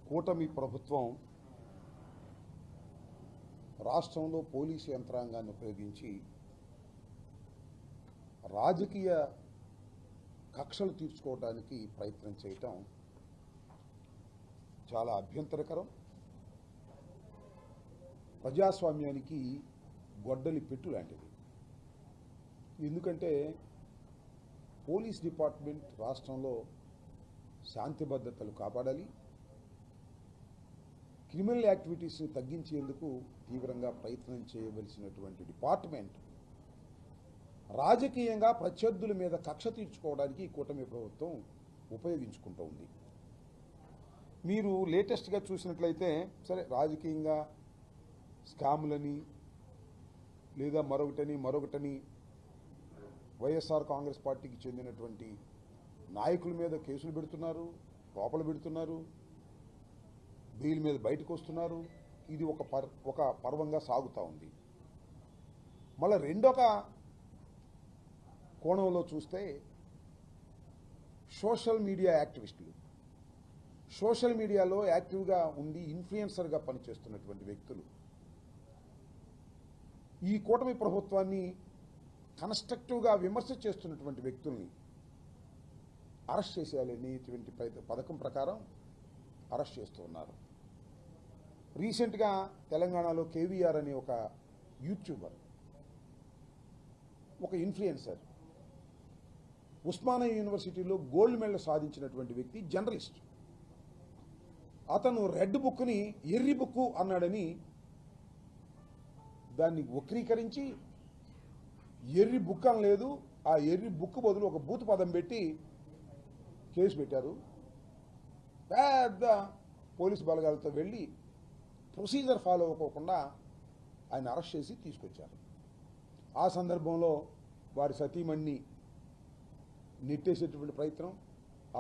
కూటమి ప్రభుత్వం రాష్ట్రంలో పోలీసు యంత్రాంగాన్ని ఉపయోగించి రాజకీయ కక్షలు తీర్చుకోవడానికి ప్రయత్నం చేయటం చాలా అభ్యంతరకరం. ప్రజాస్వామ్యానికి గొడ్డలి పెట్టు లాంటిది. ఎందుకంటే పోలీస్ డిపార్ట్మెంట్ రాష్ట్రంలో శాంతి భద్రతలు కాపాడాలి, క్రిమినల్ యాక్టివిటీస్ని తగ్గించేందుకు తీవ్రంగా ప్రయత్నం చేయవలసినటువంటి డిపార్ట్మెంట్ రాజకీయంగా ప్రత్యర్థుల మీద కక్ష తీర్చుకోవడానికి కూటమి ప్రభుత్వం ఉపయోగించుకుంటూ ఉంది. మీరు లేటెస్ట్గా చూసినట్లయితే సరే రాజకీయంగా స్కాములని లేదా మరొకటని వైఎస్ఆర్ కాంగ్రెస్ పార్టీకి చెందినటువంటి నాయకుల మీద కేసులు పెడుతున్నారు, లోపల పెడుతున్నారు, బెయిల్ మీద బయటకు వస్తున్నారు. ఇది ఒక పర్వంగా సాగుతూ ఉంది. మళ్ళీ రెండొక కోణంలో చూస్తే సోషల్ మీడియా యాక్టివిస్టులు, సోషల్ మీడియాలో యాక్టివ్గా ఉండి ఇన్ఫ్లుయెన్సర్గా పనిచేస్తున్నటువంటి వ్యక్తులు ఈ కూటమి ప్రభుత్వాన్ని కన్స్ట్రక్టివ్గా విమర్శ చేస్తున్నటువంటి వ్యక్తుల్ని అరెస్ట్ చేసేయాలనేటువంటి పథకం ప్రకారం అరెస్ట్ చేస్తూ ఉన్నారు. రీసెంట్గా తెలంగాణలో కేవీఆర్ అనే ఒక యూట్యూబర్, ఒక ఇన్ఫ్లుయెన్సర్, ఉస్మానియా యూనివర్సిటీలో గోల్డ్ మెడల్ సాధించినటువంటి వ్యక్తి, జర్నలిస్ట్. అతను రెడ్ బుక్ని ఎర్రి బుక్కు అన్నాడని దాన్ని వక్రీకరించి ఎర్రి బుక్ అని లేదు, ఆ ఎర్రి బుక్ బదులు ఒక బూతు పదం పెట్టి కేసు పెట్టారు. పెద్ద పోలీసు బలగాలతో వెళ్ళి ప్రొసీజర్ ఫాలో అవ్వకుండా ఆయన అరెస్ట్ చేసి తీసుకొచ్చారు. ఆ సందర్భంలో వారి సతీమణిని నెట్టేసేటువంటి ప్రయత్నం,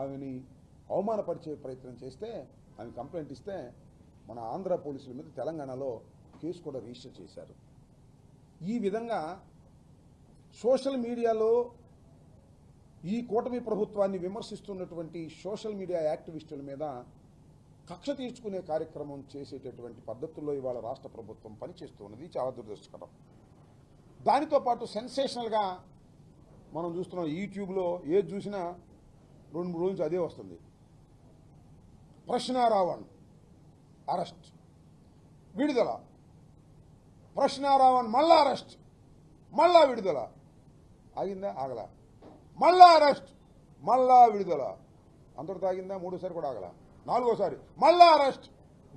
ఆమెని అవమానపరిచే ప్రయత్నం చేస్తే ఆమె కంప్లైంట్ ఇస్తే మన ఆంధ్ర పోలీసుల మీద తెలంగాణలో కేసు కూడా రిజిస్టర్ చేశారు. ఈ విధంగా సోషల్ మీడియాలో ఈ కూటమి ప్రభుత్వాన్ని విమర్శిస్తున్నటువంటి సోషల్ మీడియా యాక్టివిస్టుల మీద కక్ష తీర్చుకునే కార్యక్రమం చేసేటటువంటి పద్ధతుల్లో ఇవాళ రాష్ట్ర ప్రభుత్వం పనిచేస్తూ ఉన్నది. చాలా దురదృష్టకరం. దానితో పాటు సెన్సేషనల్గా మనం చూస్తున్నాం, యూట్యూబ్లో ఏది చూసినా 2-3 రోజులు అదే వస్తుంది. ప్రశ్నారావణ్ అరెస్ట్, విడుదల, ప్రశ్నారావణ్ మళ్ళా అరెస్ట్, మళ్ళా విడుదల. ఆగిందా? ఆగల. మళ్ళా అరెస్ట్, మళ్ళా విడుదల. అంతటి తాగిందా? 3సారి కూడా ఆగల. 4ఓసారి మళ్ళా అరెస్ట్,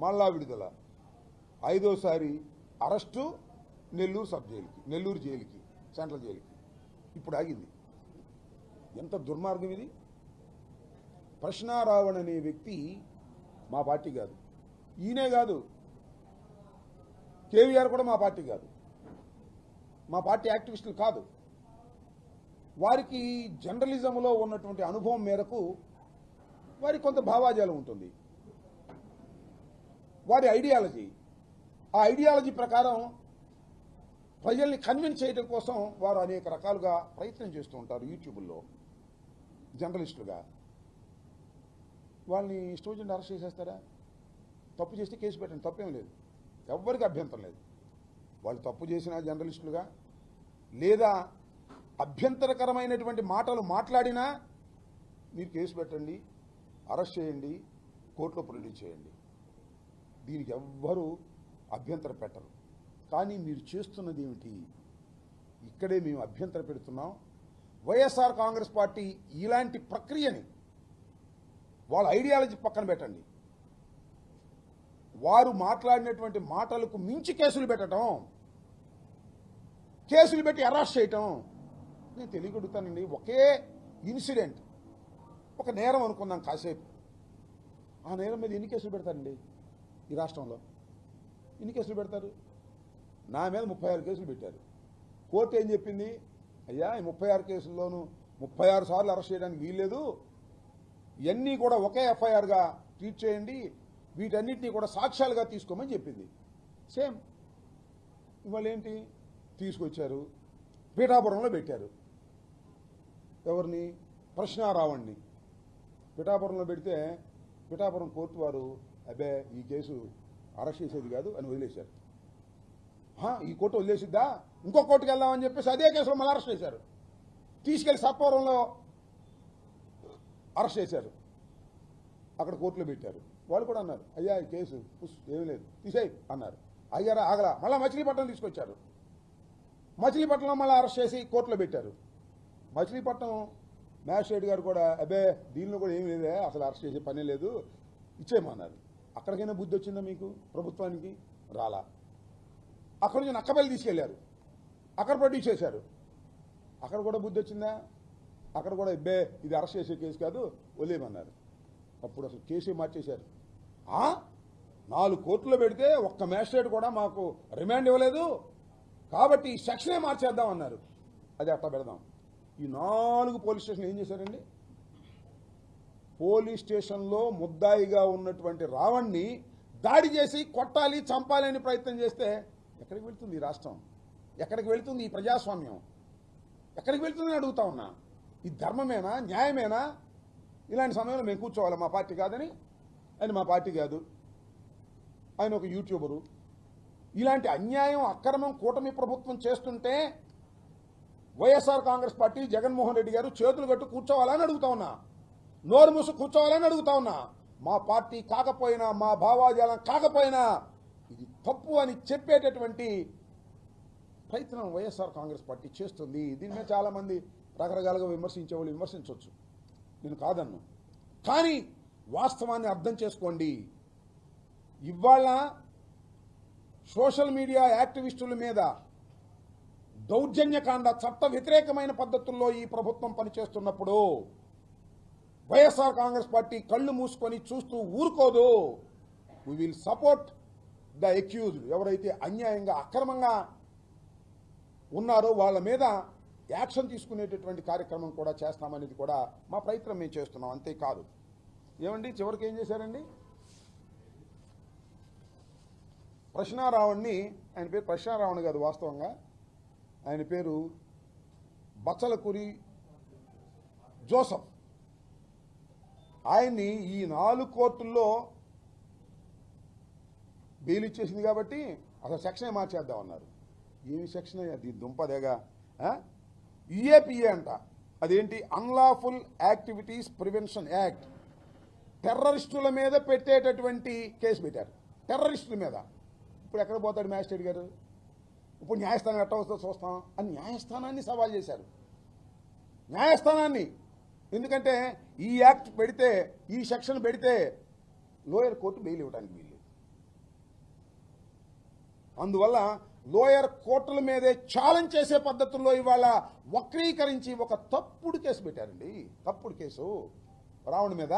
మళ్ళా విడుదల. 5ఓసారి అరెస్టు నెల్లూరు సబ్ జైలుకి, నెల్లూరు జైలుకి, సెంట్రల్ జైలుకి. ఇప్పుడు ఆగింది. ఎంత దుర్మార్గం ఇది! ప్రశ్నారావణ్ అనే వ్యక్తి మా పార్టీ కాదు, ఈయనే కాదు, కేవీఆర్ కూడా మా పార్టీ కాదు, మా పార్టీ యాక్టివిస్టులు కాదు. వారికి జర్నలిజంలో ఉన్నటువంటి అనుభవం మేరకు వారికి కొంత భావాజాలం ఉంటుంది, వారి ఐడియాలజీ. ఆ ఐడియాలజీ ప్రకారం ప్రజల్ని కన్విన్స్ చేయడం కోసం వారు అనేక రకాలుగా ప్రయత్నం చేస్తూ ఉంటారు యూట్యూబ్లో జర్నలిస్టులుగా. వాళ్ళని స్టూడెంట్ అరెస్ట్ చేసేస్తారా? తప్పు చేస్తే కేసు పెట్టండి, తప్పేం లేదు, ఎవ్వరికి అభ్యంతరం లేదు. వాళ్ళు తప్పు చేసిన జర్నలిస్టులుగా లేదా అభ్యంతరకరమైనటువంటి మాటలు మాట్లాడినా మీరు కేసు పెట్టండి, అరెస్ట్ చేయండి, కోర్టులో ప్రొడ్యూస్ చేయండి. దీనికి ఎవ్వరూ అభ్యంతరం పెట్టరు. కానీ మీరు చేస్తున్నది ఏమిటి? ఇక్కడే మేము అభ్యంతరం పెడుతున్నాం. వైఎస్ఆర్ కాంగ్రెస్ పార్టీ ఇలాంటి ప్రక్రియని వాళ్ళ ఐడియాలజీ పక్కన పెట్టండి. వారు మాట్లాడినటువంటి మాటలకు మించి కేసులు పెట్టడం, కేసులు పెట్టి అరెస్ట్ చేయటం. నేను తెలియగలుగుతానండి, ఒకే ఇన్సిడెంట్, ఒక నేరం అనుకుందాం కాసేపు, ఆ నేరం మీద ఎన్ని కేసులు పెడతారండి ఈ రాష్ట్రంలో? ఎన్ని కేసులు పెడతారు? నా మీద 36 కేసులు పెట్టారు. కోర్టు ఏం చెప్పింది? అయ్యా, ఈ 36 కేసుల్లోనూ 36 సార్లు అరెస్ట్ చేయడానికి వీల్లేదు, ఇవన్నీ కూడా ఒకే ఎఫ్ఐఆర్గా ట్రీట్ చేయండి, వీటన్నిటినీ కూడా సాక్ష్యాలుగా తీసుకోమని చెప్పింది. సేమ్ ఇవాళ ఏంటి తీసుకొచ్చారు, పీఠాపురంలో పెట్టారు. ఎవరిని? ప్రశ్నారావణ్ణి. పిఠాపురంలో పెడితే పిఠాపురం కోర్టు వారు అబ్బే ఈ కేసు అరెస్ట్ చేసేది కాదు అని వదిలేశారు. ఈ కోర్టు వదిలేసిద్దా, ఇంకో కోర్టుకు వెళ్దామని చెప్పేసి అదే కేసులో మళ్ళీ అరెస్ట్ చేశారు. తీసుకెళ్లి సత్వరంలో అరెస్ట్ చేశారు, అక్కడ కోర్టులో పెట్టారు. వాళ్ళు కూడా అన్నారు, అయ్యా ఈ కేసు ఏమీ లేదు తీసేయి అన్నారు. అయ్యారా ఆగలా, మళ్ళీ మచిలీపట్నం తీసుకొచ్చారు. మచిలీపట్నంలో మళ్ళీ అరెస్ట్ చేసి కోర్టులో పెట్టారు. మచిలీపట్నం మ్యాజిస్ట్రేట్ గారు కూడా అబ్బే దీనిలో కూడా ఏమీ లేదే, అసలు అరెస్ట్ చేసే పనే లేదు, ఇచ్చేయమన్నారు. అక్కడికైనా బుద్ధి వచ్చిందా మీకు ప్రభుత్వానికి? రాలా. అక్కడి నుంచి నక్కబెల్లి తీసుకెళ్లారు, అక్కడ ప్రొడ్యూస్ చేశారు. అక్కడ కూడా బుద్ధి వచ్చిందా? అక్కడ కూడా అబ్బే ఇది అరెస్ట్ చేసే కేసు కాదు వదిలేయమన్నారు. అప్పుడు అసలు కేసే మార్చేశారు. 4 కోర్టులో పెడితే ఒక్క మ్యాజిస్ట్రేట్ కూడా మాకు రిమాండ్ ఇవ్వలేదు కాబట్టి ఈ సెక్షనే మార్చేద్దామన్నారు. అది అట్లా పెడదాం. ఈ 4 పోలీస్ స్టేషన్లు ఏం చేశారండి? పోలీస్ స్టేషన్లో ముద్దాయిగా ఉన్నటువంటి రావణ్ణి దాడి చేసి కొట్టాలి, చంపాలి అని ప్రయత్నం చేస్తే ఎక్కడికి వెళ్తుంది ఈ రాష్ట్రం? ఎక్కడికి వెళ్తుంది ఈ ప్రజాస్వామ్యం? ఎక్కడికి వెళ్తుందని అడుగుతా ఉన్నా. ఈ ధర్మమేనా, న్యాయమేనా? ఇలాంటి సమయంలో మేము కూర్చోవాలి, మా పార్టీ కాదని. ఆయన మా పార్టీ కాదు, ఆయన ఒక యూట్యూబరు. ఇలాంటి అన్యాయం, అక్రమం కూటమి ప్రభుత్వం చేస్తుంటే వైఎస్ఆర్ కాంగ్రెస్ పార్టీ జగన్మోహన్ రెడ్డి గారు చేతులు కట్టు కూర్చోవాలని అడుగుతా ఉన్నా, నోరు మూసు కూర్చోవాలని అడుగుతా ఉన్నా. మా పార్టీ కాకపోయినా, మా భావాజాలం కాకపోయినా ఇది తప్పు అని చెప్పేటటువంటి ప్రయత్నం వైఎస్ఆర్ కాంగ్రెస్ పార్టీ చేస్తుంది. దీని మీద చాలామంది రకరకాలుగా విమర్శించే వాళ్ళు విమర్శించవచ్చు, నేను కాదన్ను. కానీ వాస్తవాన్ని అర్థం చేసుకోండి. ఇవాళ సోషల్ మీడియా యాక్టివిస్టుల మీద దౌర్జన్యకాండ, చట్ట వ్యతిరేకమైన పద్ధతుల్లో ఈ ప్రభుత్వం పనిచేస్తున్నప్పుడు వైఎస్ఆర్ కాంగ్రెస్ పార్టీ కళ్ళు మూసుకొని చూస్తూ ఊరుకోదు. We will support the accused. ఎవరైతే అన్యాయంగా, అక్రమంగా ఉన్నారో వాళ్ళ మీద యాక్షన్ తీసుకునేటటువంటి కార్యక్రమం కూడా చేస్తామనేది కూడా మా ప్రయత్నం మేము చేస్తున్నాం. అంతేకాదు ఏమండి, చివరికి ఏం చేశారండి? ప్రశ్నారావుణ్ణి, ఆయన పేరు ప్రశ్నారావుణ్ కాదు వాస్తవంగా, ఆయన పేరు బచ్చలకూరి జోసఫ్. ఆయన్ని ఈ 4 కోర్టుల్లో బెయిల్ ఇచ్చేసింది కాబట్టి అసలు సెక్షనే మార్చేద్దామన్నారు. ఏమి సెక్షన్ అది? దుంపదేగా. యుఏపిఏ అంట, అదేంటి? Unlawful activities prevention act. టెర్రరిస్టుల మీద పెట్టేటటువంటి కేసు పెట్టారు, టెర్రరిస్టుల మీద. ఇప్పుడు ఎక్కడ పోతాడు మ్యాజిస్ట్రేట్ గారు? ఇప్పుడు న్యాయస్థానం ఎట్ట వస్తుందో చూస్తాం అని న్యాయస్థానాన్ని సవాల్ చేశారు. న్యాయస్థానాన్ని, ఎందుకంటే ఈ యాక్ట్ పెడితే, ఈ సెక్షన్ పెడితే లోయర్ కోర్టు బెయిల్ ఇవ్వడానికి వీల్లేదు. అందువల్ల లోయర్ కోర్టుల మీదే ఛాలెంజ్ చేసే పద్ధతుల్లో ఇవాళ వక్రీకరించి ఒక తప్పుడు కేసు పెట్టారండి. తప్పుడు కేసు రావణ్ మీద.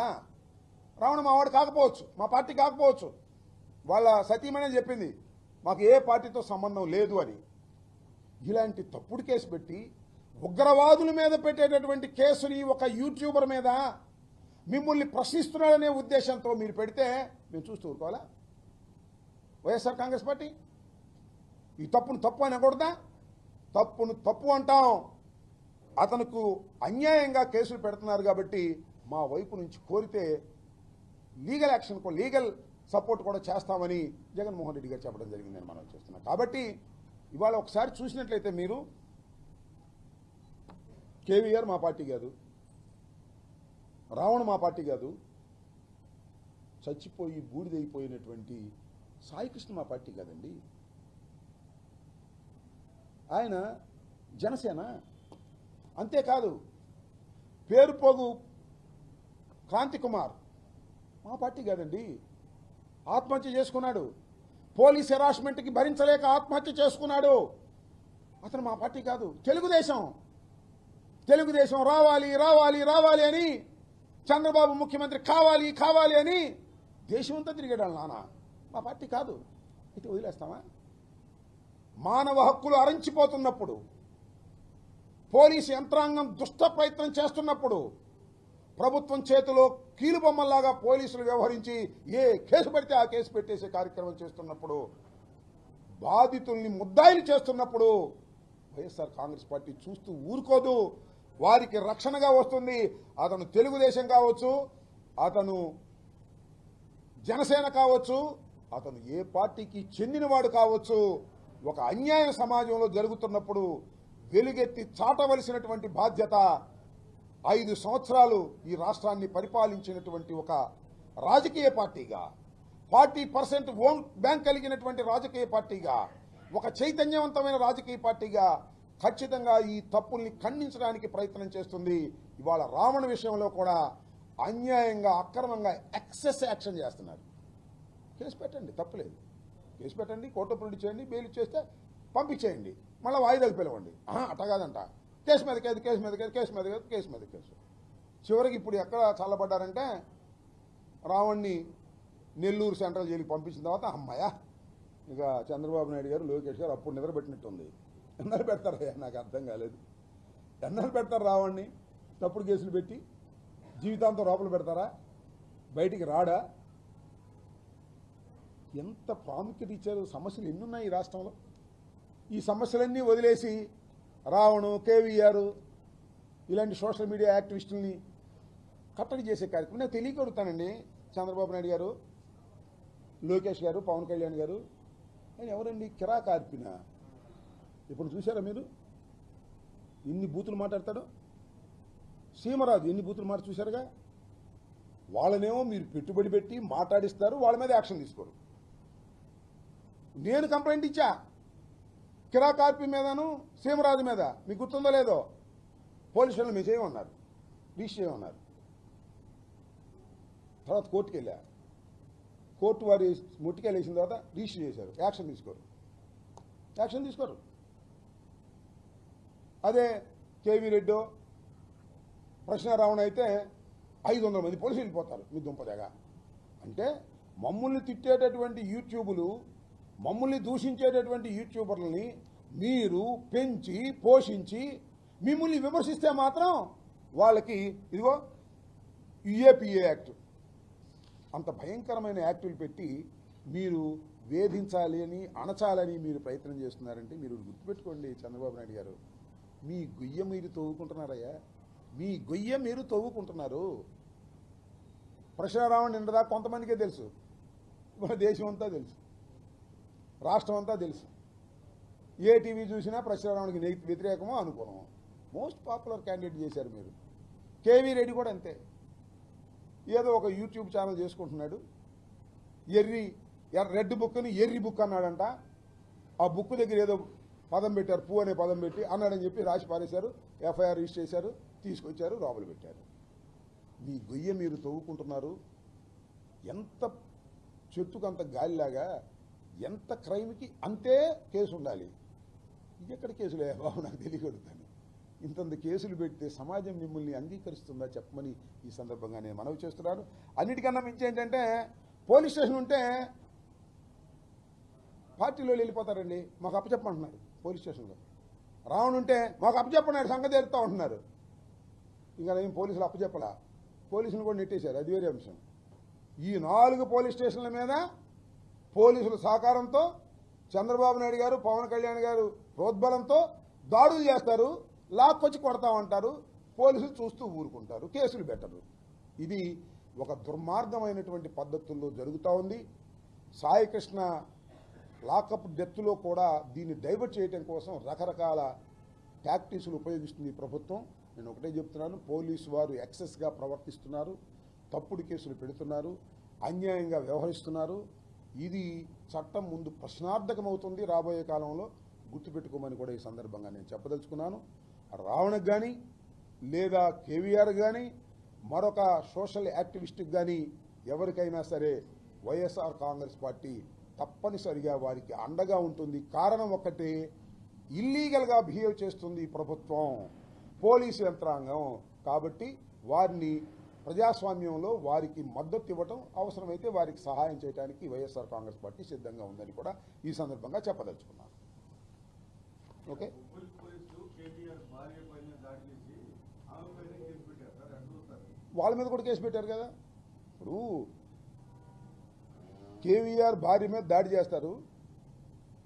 రావణ్ మావాడు కాకపోవచ్చు, మా పార్టీ కాకపోవచ్చు, వాళ్ళ సతీమణి చెప్పింది మాకు ఏ పార్టీతో సంబంధం లేదు అని. ఇలాంటి తప్పుడు కేసు పెట్టి ఉగ్రవాదుల మీద పెట్టేటటువంటి కేసుని ఒక యూట్యూబర్ మీద మిమ్మల్ని ప్రశ్నిస్తున్నాడనే ఉద్దేశంతో మీరు పెడితే మేము చూస్తూ ఊరుకోవాలా? వైఎస్ఆర్ కాంగ్రెస్ పార్టీ ఈ తప్పును తప్పు అనకూడదా? తప్పును తప్పు అంటాం. అతనుకు అన్యాయంగా కేసులు పెడుతున్నారు కాబట్టి మా వైపు నుంచి కోరితే లీగల్ యాక్షన్, లీగల్ సపోర్ట్ కూడా చేస్తామని జగన్మోహన్ రెడ్డి గారు చెప్పడం జరిగిందని మనం చూస్తున్నాం. కాబట్టి ఇవాళ ఒకసారి చూసినట్లయితే మీరు, కేవీఆర్ మా పార్టీ కాదు, రావణ్ మా పార్టీ కాదు, చచ్చిపోయి బూడిదైపోయినటువంటి సాయికృష్ణ మా పార్టీ కాదండి. ఆయన జనసేన. అంతేకాదు పేరుపోగు క్రాంతి కుమార్ మా పార్టీ కాదండి, ఆత్మహత్య చేసుకున్నాడు. పోలీస్ హెరాస్మెంట్కి భరించలేక ఆత్మహత్య చేసుకున్నాడు. అతను మా పార్టీ కాదు, తెలుగుదేశం. తెలుగుదేశం రావాలి రావాలి రావాలి అని, చంద్రబాబు ముఖ్యమంత్రి కావాలి కావాలి అని దేశమంతా తిరిగాడు నాన్న. మా పార్టీ కాదు. ఇటు వదిలేస్తామా? మానవ హక్కులు అరించిపోతున్నప్పుడు, పోలీసు యంత్రాంగం దుష్ట ప్రయత్నం చేస్తున్నప్పుడు, ప్రభుత్వం చేతిలో కీలుబొమ్మల్లాగా పోలీసులు వ్యవహరించి ఏ కేసు పడితే ఆ కేసు పెట్టేసే కార్యక్రమం చేస్తున్నప్పుడు, బాధితుల్ని ముద్దాయిలు చేస్తున్నప్పుడు వైఎస్ఆర్ కాంగ్రెస్ పార్టీ చూస్తూ ఊరుకోదు. వారికి రక్షణగా వస్తుంది. అతను తెలుగుదేశం కావచ్చు, అతను జనసేన కావచ్చు, అతను ఏ పార్టీకి చెందినవాడు కావచ్చు, ఒక అన్యాయ సమాజంలో జరుగుతున్నప్పుడు వెలుగెత్తి చాటవలసినటువంటి బాధ్యత 5 సంవత్సరాలు ఈ రాష్ట్రాన్ని పరిపాలించినటువంటి ఒక రాజకీయ పార్టీగా, 40% ఓన్ బ్యాంక్ కలిగినటువంటి రాజకీయ పార్టీగా, ఒక చైతన్యవంతమైన రాజకీయ పార్టీగా ఖచ్చితంగా ఈ తప్పుల్ని ఖండించడానికి ప్రయత్నం చేస్తుంది. ఇవాళ రావణ విషయంలో కూడా అన్యాయంగా, అక్రమంగా ఎక్సెస్ యాక్షన్ చేస్తున్నారు. కేసు పెట్టండి, తప్పులేదు. కేసు పెట్టండి, కోర్టు ప్రొడ్యూస్ చేయండి, బెయిల్ ఇచ్చేస్తే పంపించేయండి, మళ్ళీ వాయిదాలు పిలవండి. అట్ట కాదంట, కేసు మీద కేసు, కేసు మీద కేసు, కేసు మీద కేసు, కేసు మీద కేసు. చివరికి ఇప్పుడు ఎక్కడ చల్లబడ్డారంటే రావణ్ణి నెల్లూరు సెంట్రల్ జైలుకి పంపించిన తర్వాత అమ్మాయ ఇక చంద్రబాబు నాయుడు గారు, లోకేష్ గారు అప్పుడు నిద్రపెట్టినట్టుంది. ఎన్నాళ్ళు పెడతారయ్యా, నాకు అర్థం కాలేదు. ఎన్నాళ్ళు పెడతారు రావణ్ణి? తప్పుడు కేసులు పెట్టి జీవితాంతం లోపల పెడతారా? బయటికి రాడా? ఎంత ప్రాముఖ్యత ఇచ్చారు? సమస్యలు ఎన్నున్నాయి ఈ రాష్ట్రంలో. ఈ సమస్యలన్నీ వదిలేసి రావణు, కేవీఆర్ ఇలాంటి సోషల్ మీడియా యాక్టివిస్టుల్ని కట్టడి చేసే కార్యక్రమం నేను తెలియక అడుగుతానండి. చంద్రబాబు నాయుడు గారు, లోకేష్ గారు, పవన్ కళ్యాణ్ గారు, ఆయన ఎవరండి? కిరా కార్పిన. ఇప్పుడు చూసారా మీరు ఎన్ని బూతులు మాట్లాడతాడో? సీమరాజు ఎన్ని బూతులు మాట చూశారుగా. వాళ్ళనేమో మీరు పెట్టుబడి పెట్టి మాట్లాడిస్తారు, వాళ్ళ మీద యాక్షన్ తీసుకోరు. నేను కంప్లైంట్ ఇచ్చా కిరా కార్పి మీదను, సీమరాజు మీద. మీకు గుర్తుందో లేదో? పోలీస్ స్టేషన్లో మీరు చేయమన్నారు, రిజిస్టర్ చేయమన్నారు. తర్వాత కోర్టుకు వెళ్ళా, కోర్టు వారి ముట్టికాయలు వేసిన తర్వాత రిజిస్టర్ చేశారు. యాక్షన్ తీసుకోరు. అదే కేవీ రెడ్డో, ప్రశ్నారావణ అయితే 500 మంది పోలీసులు వెళ్ళిపోతారు మీ దుంపదగా. అంటే మమ్మల్ని తిట్టేటటువంటి యూట్యూబులు, మమ్మల్ని దూషించేటటువంటి యూట్యూబర్లని మీరు పెంచి పోషించి మిమ్మల్ని విమర్శిస్తే మాత్రం వాళ్ళకి ఇదిగో యుఏపిఏ యాక్ట్, అంత భయంకరమైన యాక్టులు పెట్టి మీరు వేధించాలి అని, అణచాలని మీరు ప్రయత్నం చేస్తున్నారంటే మీరు గుర్తుపెట్టుకోండి చంద్రబాబు నాయుడు గారు, మీ గొయ్య మీరు తవ్వుకుంటున్నారయ్యా. మీ గొయ్య మీరు తవ్వుకుంటున్నారు. ప్రశ్నారావణ నిండదా కొంతమందికే తెలుసు, మన దేశం అంతా తెలుసు, రాష్ట్రం అంతా తెలుసు. ఏ టీవీ చూసినా ప్రశ్నారావణకి వ్యతిరేకమో అనుకోవడం. మోస్ట్ పాపులర్ క్యాండిడేట్ చేశారు మీరు. కేవీ రెడ్డి కూడా అంతే. ఏదో ఒక యూట్యూబ్ ఛానల్ చేసుకుంటున్నాడు. రెడ్ బుక్ని ఎర్రి బుక్ అన్నాడంట. ఆ బుక్ దగ్గర ఏదో పదం పెట్టారు, పూ అనే పదం పెట్టి అన్నాడని చెప్పి రాసి పారేశారు. ఎఫ్ఐఆర్ రిజిస్టర్ చేశారు, తీసుకొచ్చారు, లోపల పెట్టారు. మీ గొయ్య మీరు తవ్వుకుంటున్నారు. ఎంత చెట్టుకు అంత గాలిలాగా, ఎంత క్రైమ్కి అంతే కేసు ఉండాలి. ఇది ఎక్కడ కేసులే బాబు, నాకు తెలియగలుగుతాను. ఇంతంత కేసులు పెడితే సమాజం మిమ్మల్ని అంగీకరిస్తుందా చెప్పమని ఈ సందర్భంగా నేను మనవి చేస్తున్నాను. అన్నిటికన్నా మించి ఏంటంటే, పోలీస్ స్టేషన్ ఉంటే పార్టీలో వెళ్ళిపోతారండి, మాకు అప్పచెప్పమంటున్నారు. పోలీస్ స్టేషన్లో రావణ ఉంటే మాకు అప్పచెప్పన్నాడు, సంగతి తెలుస్తూ ఉంటున్నారు. ఇంకా ఏం పోలీసులు అప్పచెప్పలా, పోలీసులు కూడా నెట్టేశారు. అది వేరే అంశం. ఈ 4 పోలీస్ స్టేషన్ల మీద పోలీసుల సహకారంతో చంద్రబాబు నాయుడు గారు, పవన్ కళ్యాణ్ గారు ప్రోద్బలంతో దాడులు చేస్తారు, లాక్కొచ్చి కొడతామంటారు. పోలీసులు చూస్తూ ఊరుకుంటారు, కేసులు పెట్టరు. ఇది ఒక దుర్మార్గమైనటువంటి పద్ధతుల్లో జరుగుతూ ఉంది. సాయికృష్ణ లాకప్ డెత్లో కూడా దీన్ని డైవర్ట్ చేయడం కోసం రకరకాల టాక్టిక్స్లు ఉపయోగిస్తుంది ఈ ప్రభుత్వం. నేను ఒకటే చెప్తున్నాను, పోలీసు వారు ఎక్సెస్గా ప్రవర్తిస్తున్నారు, తప్పుడు కేసులు పెడుతున్నారు, అన్యాయంగా వ్యవహరిస్తున్నారు. ఇది చట్టం ముందు ప్రశ్నార్థకమవుతుంది రాబోయే కాలంలో. గుర్తుపెట్టుకోమని కూడా ఈ సందర్భంగా నేను చెప్పదలుచుకున్నాను. రావణకు కానీ, లేదా కేవీఆర్ కానీ, మరొక సోషల్ యాక్టివిస్ట్కి కానీ ఎవరికైనా సరే వైఎస్ఆర్ కాంగ్రెస్ పార్టీ తప్పనిసరిగా వారికి అండగా ఉంటుంది. కారణం ఒక్కటే, ఇల్లీగల్గా బిహేవ్ చేస్తుంది ఈ ప్రభుత్వం, పోలీసు యంత్రాంగం. కాబట్టి వారిని ప్రజాస్వామ్యంలో వారికి మద్దతు ఇవ్వటం, అవసరమైతే వారికి సహాయం చేయడానికి వైఎస్ఆర్ కాంగ్రెస్ పార్టీ సిద్ధంగా ఉందని కూడా ఈ సందర్భంగా చెప్పదలుచుకున్నాను. ఓకే, వాళ్ళ మీద కూడా కేసు పెట్టారు కదా. ఇప్పుడు కేవీఆర్ భార్య మీద దాడి చేస్తారు,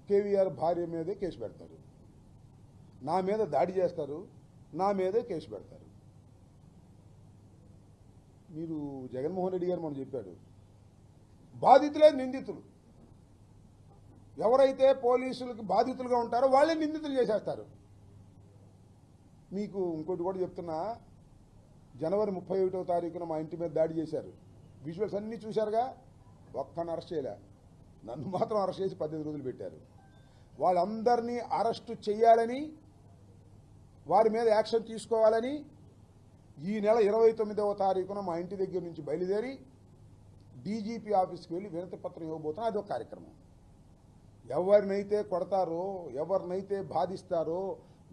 కేవీఆర్ భార్య మీదే కేసు పెడతారు. నా మీద దాడి చేస్తారు, నా మీదే కేసు పెడతారు. మీరు జగన్మోహన్ రెడ్డి గారు మనం చెప్పాడు, బాధితులే నిందితులు. ఎవరైతే పోలీసులకి బాధితులుగా ఉంటారో వాళ్ళే నిందితులు చేసేస్తారు. మీకు ఇంకోటి కూడా చెప్తున్నా, జనవరి 31వ తారీఖున మా ఇంటి మీద దాడి చేశారు. విజువల్స్ అన్నీ చూశారుగా. ఒక్కని అరెస్ట్ చేయలే, నన్ను మాత్రం అరెస్ట్ చేసి 18 రోజులు పెట్టారు. వాళ్ళందరినీ అరెస్టు చేయాలని, వారి మీద యాక్షన్ తీసుకోవాలని ఈ నెల 29వ తారీఖున మా ఇంటి దగ్గర నుంచి బయలుదేరి డీజీపీ ఆఫీస్కి వెళ్ళి వినతి పత్రం ఇవ్వబోతున్నా. అదొక కార్యక్రమం. ఎవరినైతే కొడతారో, ఎవరినైతే బాధిస్తారో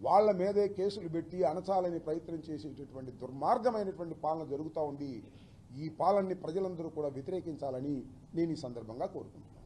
వాళ్ళ మీదే కేసులు పెట్టి అణచాలని ప్రయత్నం చేసేటటువంటి దుర్మార్గమైనటువంటి పాలన జరుగుతూ ఉంది. ఈ పాలనని ప్రజలందరూ కూడా వ్యతిరేకించాలని నేను ఈ సందర్భంగా కోరుకుంటున్నాను.